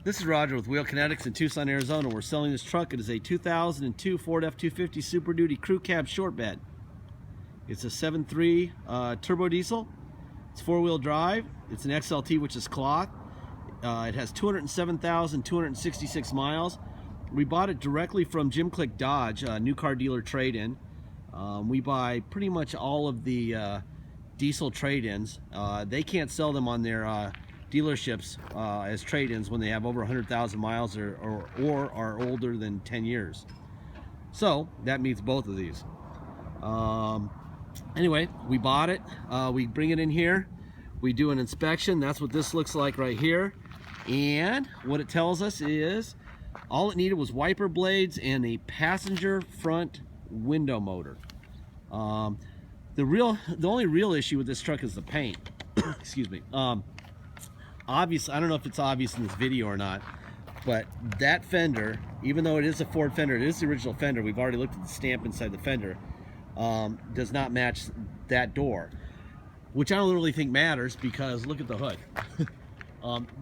This is Roger with Wheel Kinetics in Tucson, Arizona. We're selling this truck. It is a 2002 Ford F250 Super Duty Crew Cab Short Bed. It's a 7.3 turbo diesel. It's four-wheel drive. It's an XLT, which is cloth. It has 207,266 miles. We bought it directly from Jim Click Dodge, new car dealer trade-in. We buy pretty much all of the diesel trade-ins. They can't sell them on their dealerships as trade-ins when they have over 100,000 miles or are older than 10 years. So that means both of these. Anyway, we bought it. We bring it in here. We do an inspection. That's what this looks like right here. And what it tells us is all it needed was wiper blades and a passenger front window motor. The only real issue with this truck is the paint. Excuse me. Obviously, I don't know if it's obvious in this video or not, but that fender, even though it is a Ford fender, it is the original fender. We've already looked at the stamp inside the fender. Does not match that door, which I don't really think matters because look at the hood.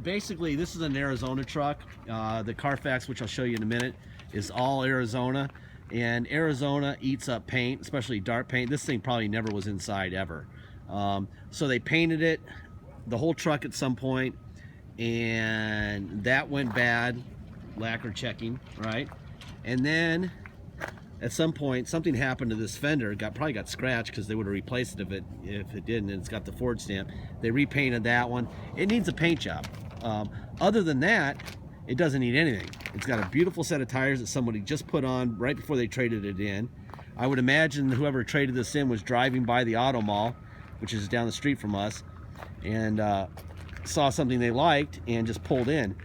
Basically, this is an Arizona truck. The Carfax, which I'll show you in a minute, is all Arizona, and Arizona eats up paint, especially dark paint. This thing probably never was inside ever. So they painted it, the whole truck at some point, and that went bad, lacquer checking, right? And then at some point something happened to this fender. Probably got scratched because they would have replaced it if it didn't, and it's got the Ford stamp. They repainted that one. It needs a paint job. Other than that, it doesn't need anything. It's got a beautiful set of tires that somebody just put on right before they traded it in. I would imagine whoever traded this in was driving by the auto mall, which is down the street from us, and saw something they liked and just pulled in.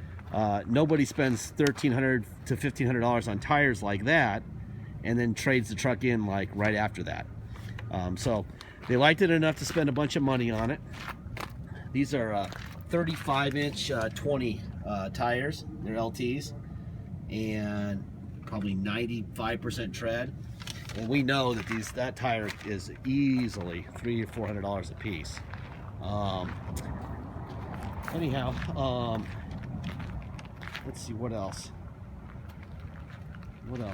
Nobody spends $1,300 to $1,500 on tires like that and then trades the truck in like right after that. So they liked it enough to spend a bunch of money on it. These are 35-inch 20 tires. They're LTs and probably 95% tread. And we know that that tire is easily $300 or $400 a piece. Anyhow, let's see what else.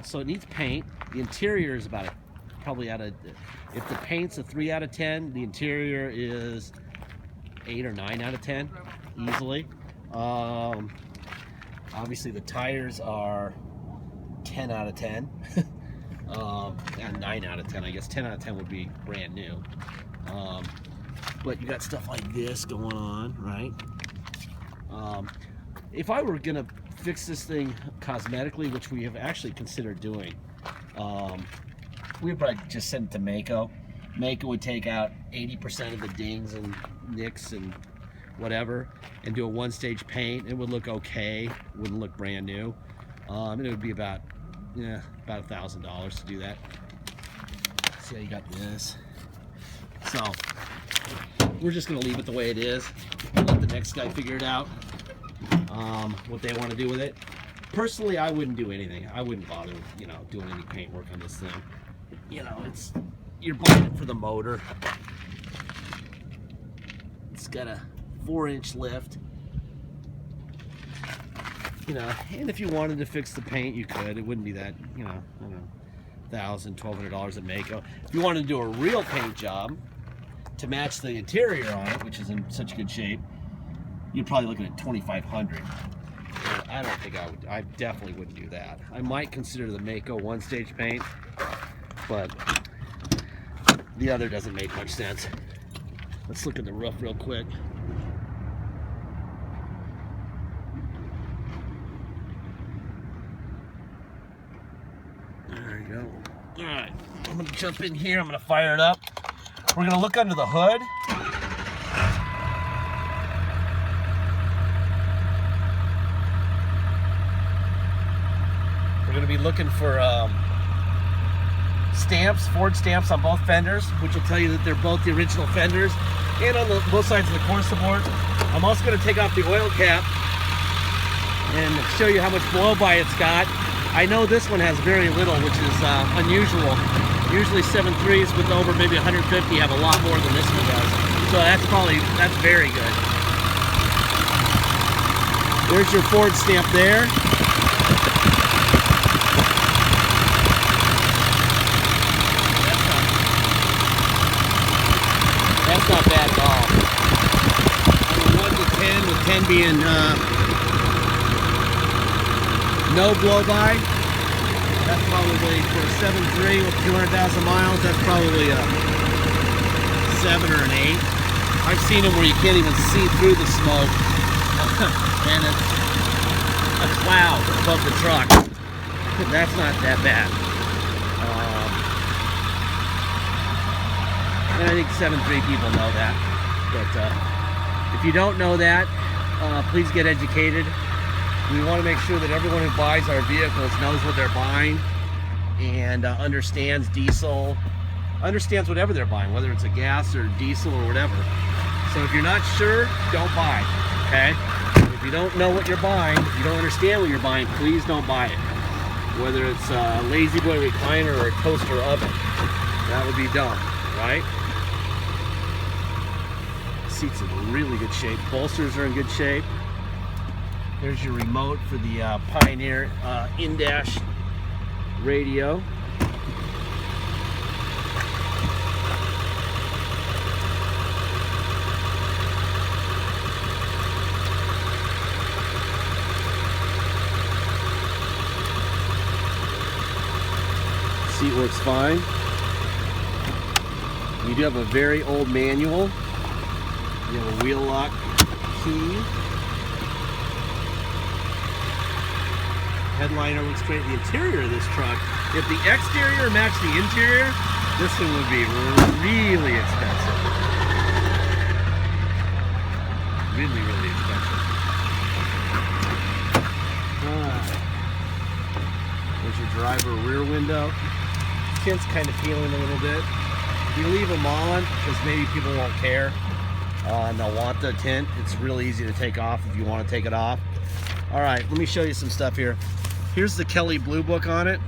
So it needs paint. The interior is probably if the paint's a 3 out of 10, the interior is 8 or 9 out of 10 easily. Obviously the tires are 10 out of 10. And 9 out of 10, I guess. 10 out of 10 would be brand new. But you got stuff like this going on, right? If I were gonna fix this thing cosmetically, which we have actually considered doing, we would probably just send it to Mako. Mako would take out 80% of the dings and nicks and whatever and do a one-stage paint. It would look okay. It wouldn't look brand new. And it would be about $1,000 to do that. See how you got this. So we're just gonna leave it the way it is. Let the next guy figure it out, what they want to do with it. Personally, I wouldn't do anything. I wouldn't bother, doing any paint work on this thing. You're buying it for the motor. It's got a 4-inch lift. And if you wanted to fix the paint, you could. It wouldn't be that, I don't know, $1,000, $1,200 at Mako. If you wanted to do a real paint job to match the interior on it, which is in such good shape, you're probably looking at $2,500. I don't think I would. I definitely wouldn't do that. I might consider the Mako one-stage paint, but the other doesn't make much sense. Let's look at the roof real quick. There you go. All right, I'm gonna jump in here. I'm gonna fire it up. We're gonna look under the hood. We're gonna be looking for stamps, Ford stamps on both fenders, which will tell you that they're both the original fenders, and on both sides of the Corsa board. I'm also gonna take off the oil cap and show you how much blow-by it's got. I know this one has very little, which is unusual. Usually 7.3s with over maybe 150 have a lot more than this one does. So that's very good. There's your Ford stamp there. That's not bad at all. On a 1 to 10, with 10 being no blow-by, that's probably, for a 7.3 with 200,000 miles, that's probably a 7 or an 8. I've seen them where you can't even see through the smoke, and it's a cloud above the truck. That's not that bad. And I think 7.3 people know that. But if you don't know that, please get educated. We want to make sure that everyone who buys our vehicles knows what they're buying and understands diesel, understands whatever they're buying, whether it's a gas or diesel or whatever. So if you're not sure, don't buy, okay? If you don't know what you're buying, if you don't understand what you're buying, please don't buy it. Whether it's a Lazy Boy recliner or a toaster oven, that would be dumb, right? Seats are in really good shape. Bolsters are in good shape. There's your remote for the Pioneer in-dash radio. Seat works fine. You do have a very old manual. You have a wheel lock key. Headliner looks great. The interior of this truck, if the exterior matched the interior, this one would be really expensive. Really, really expensive. There's your driver rear window. Tint's kind of peeling a little bit. You leave them on because maybe people won't care. And they'll want the tint. It's really easy to take off if you want to take it off. All right, let me show you some stuff here. Here's the Kelly Blue Book on it.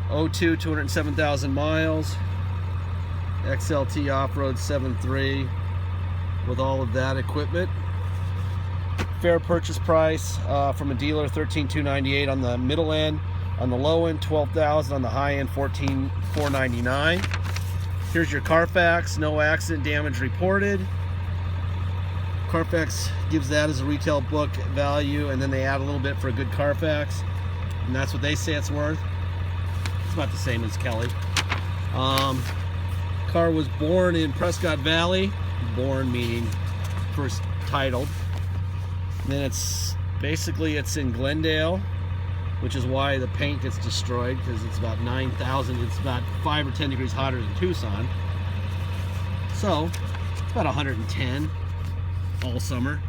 02, 207,000 miles. XLT Off-Road 7.3 with all of that equipment. Fair purchase price from a dealer, $13,298 on the middle end. On the low end, $12,000. On the high end, $14,499. Here's your Carfax, no accident damage reported. Carfax gives that as a retail book value, and then they add a little bit for a good Carfax, and that's what they say it's worth. It's about the same as Kelly. Car was born in Prescott Valley. Born meaning first titled. And then it's in Glendale, which is why the paint gets destroyed, because it's about 9,000. It's about 5 or 10 degrees hotter than Tucson. So it's about 110 all summer.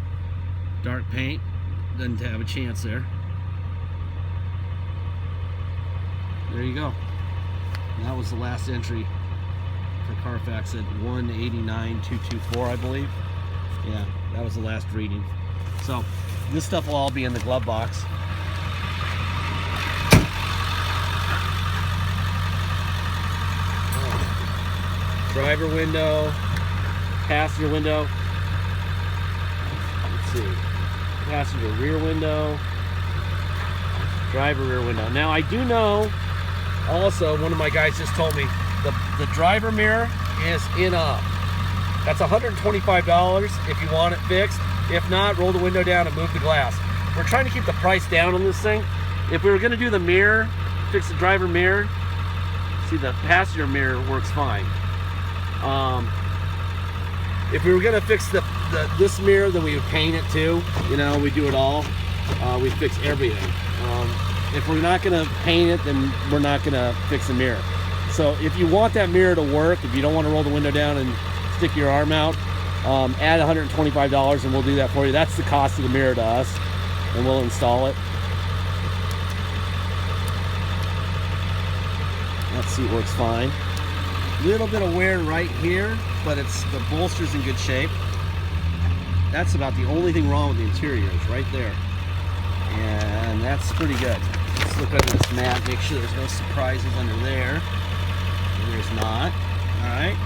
Dark paint doesn't have a chance there. There you go. And that was the last entry for Carfax at 189,224, I believe. Yeah, that was the last reading. So this stuff will all be in the glove box. Driver window, passenger window. Let's see. Passenger rear window, driver rear window. Now I do know, also, one of my guys just told me the driver mirror is in up. That's $125 if you want it fixed. If not, roll the window down and move the glass. We're trying to keep the price down on this thing. If we were going to do the mirror, fix the driver mirror, see, the passenger mirror works fine. If we were going to fix this mirror, then we would paint it too. You know, we do it all. We fix everything. If we're not going to paint it, then we're not going to fix the mirror. So if you want that mirror to work, if you don't want to roll the window down and stick your arm out, add $125 and we'll do that for you. That's the cost of the mirror to us, and we'll install it. That seat works fine. Little bit of wear right here, but the bolster's in good shape. That's about the only thing wrong with the interior, is right there. And that's pretty good. Let's look under this mat, make sure there's no surprises under there. There's not. All right.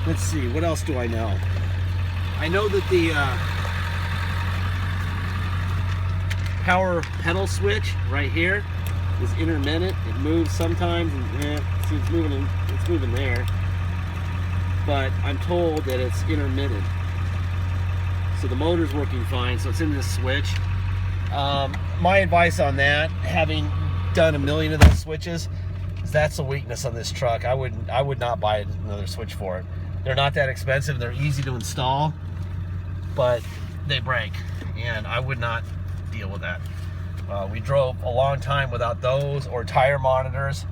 Let's see, what else do I know? I know that power pedal switch right here is intermittent. It moves sometimes, and see, it's moving there. But I'm told that it's intermittent. So the motor's working fine, so it's in this switch. My advice on that, having done a million of those switches, is that's a weakness on this truck. I would not buy another switch for it. They're not that expensive. They're easy to install, but they break, and I would not deal with that. We drove a long time without those, or tire monitors,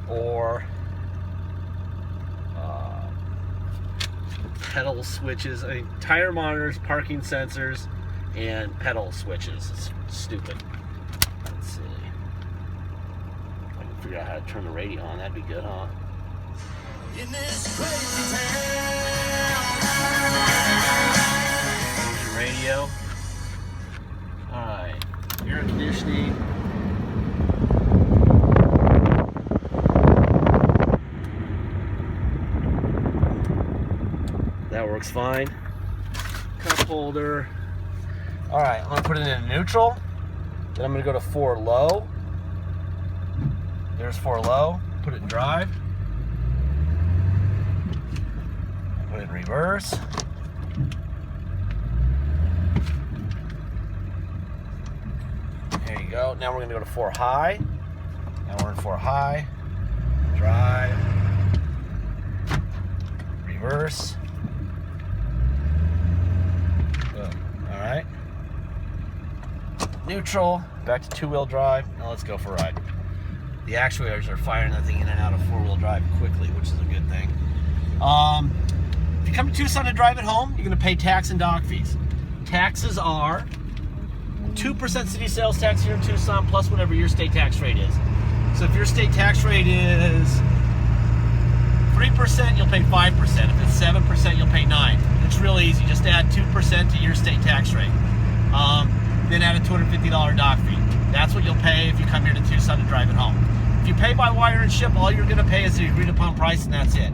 or pedal switches. I mean, tire monitors, parking sensors, and pedal switches. It's stupid. Let's see. If I can figure out how to turn the radio on, that'd be good, huh? In this crazy town. Radio. Alright. Air conditioning. That works fine. Cup holder. Alright, I'm going to put it in neutral. Then I'm going to go to 4 low. There's 4 low. Put it in drive. Put it in reverse. There you go. Now we're going to go to 4 high. Now we're in 4 high. Drive. Reverse. Alright. Neutral. Back to 2-wheel drive. Now let's go for a ride. The actuators are firing that thing in and out of 4-wheel drive quickly, which is a good thing. If you come to Tucson to drive it home, you're going to pay tax and dock fees. Taxes are 2% city sales tax here in Tucson, plus whatever your state tax rate is. So if your state tax rate is 3%, you'll pay 5%. If it's 7%, you'll pay 9%. It's real easy. Just add 2% to your state tax rate. Then add a $250 dock fee. That's what you'll pay if you come here to Tucson to drive it home. If you pay by wire and ship, all you're going to pay is the agreed upon price, and that's it.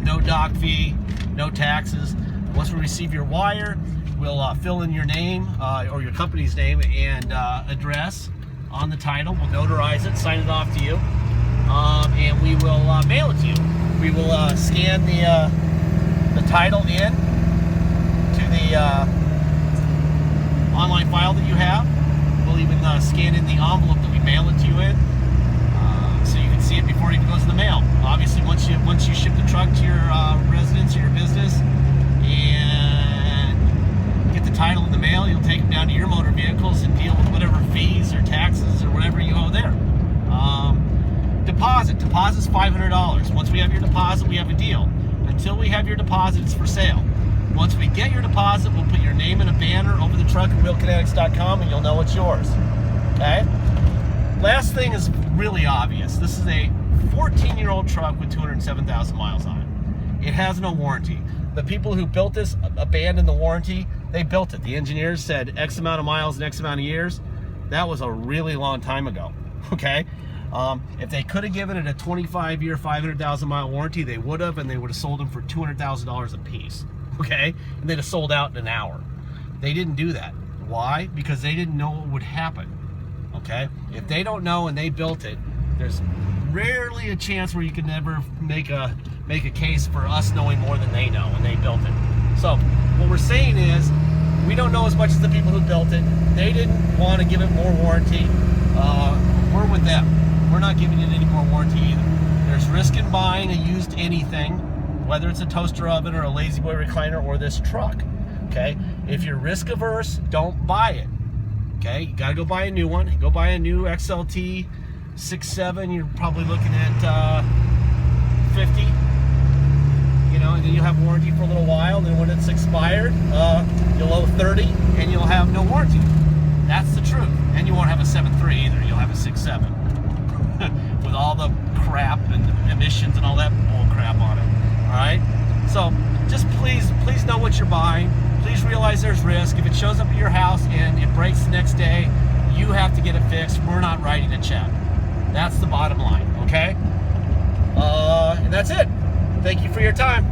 No dock fee, no taxes. Once we receive your wire, we'll fill in your name or your company's name and address on the title. We'll notarize it, sign it off to you, and we will mail it to you. We will scan the title in to the online file that you have. We'll even scan in the envelope that we mail it to you in, so you can see it before it even goes in the mail. Obviously, once you ship the truck to your residence or your business and get the title in the mail, you'll take them down to your motor vehicles and deal with whatever fees or taxes or whatever you owe there. Deposit's $500. Once we have your deposit, we have a deal. Until we have your deposit, it's for sale. Once we get your deposit, we'll put your name in a banner over the truck at realkinetics.com, and you'll know it's yours. Okay? Last thing is really obvious. This is a 14-year-old truck with 207,000 miles on it. It has no warranty. The people who built this abandoned the warranty. They built it. The engineers said X amount of miles and X amount of years. That was a really long time ago. Okay? If they could have given it a 25-year, 500,000-mile warranty, they would have, and they would have sold them for $200,000 a piece. Okay? And they'd have sold out in an hour. They didn't do that. Why? Because they didn't know what would happen. Okay? If they don't know and they built it, there's rarely a chance where you can never make a case for us knowing more than they know, and they built it. So what we're saying is, we don't know as much as the people who built it. They didn't want to give it more warranty. We're with them. We're not giving it any more warranty either. There's risk in buying a used anything, whether it's a toaster oven or a lazy boy recliner or this truck. Okay? If you're risk averse, don't buy it. Okay? You gotta go buy a new one. Go buy a new XLT 6.7. You're probably looking at 50. You know, and then you'll have warranty for a little while. Then when it's expired, you'll owe 30, and you'll have no warranty. That's the truth. And you won't have a 7.3 either. You'll have a 6.7 with all the crap and emissions and all that bull crap on it. All right. So just please know what you're buying. Please realize there's risk. If it shows up at your house and it breaks the next day, you have to get it fixed. We're not writing a check. That's the bottom line. Okay. And that's it. Thank you for your time.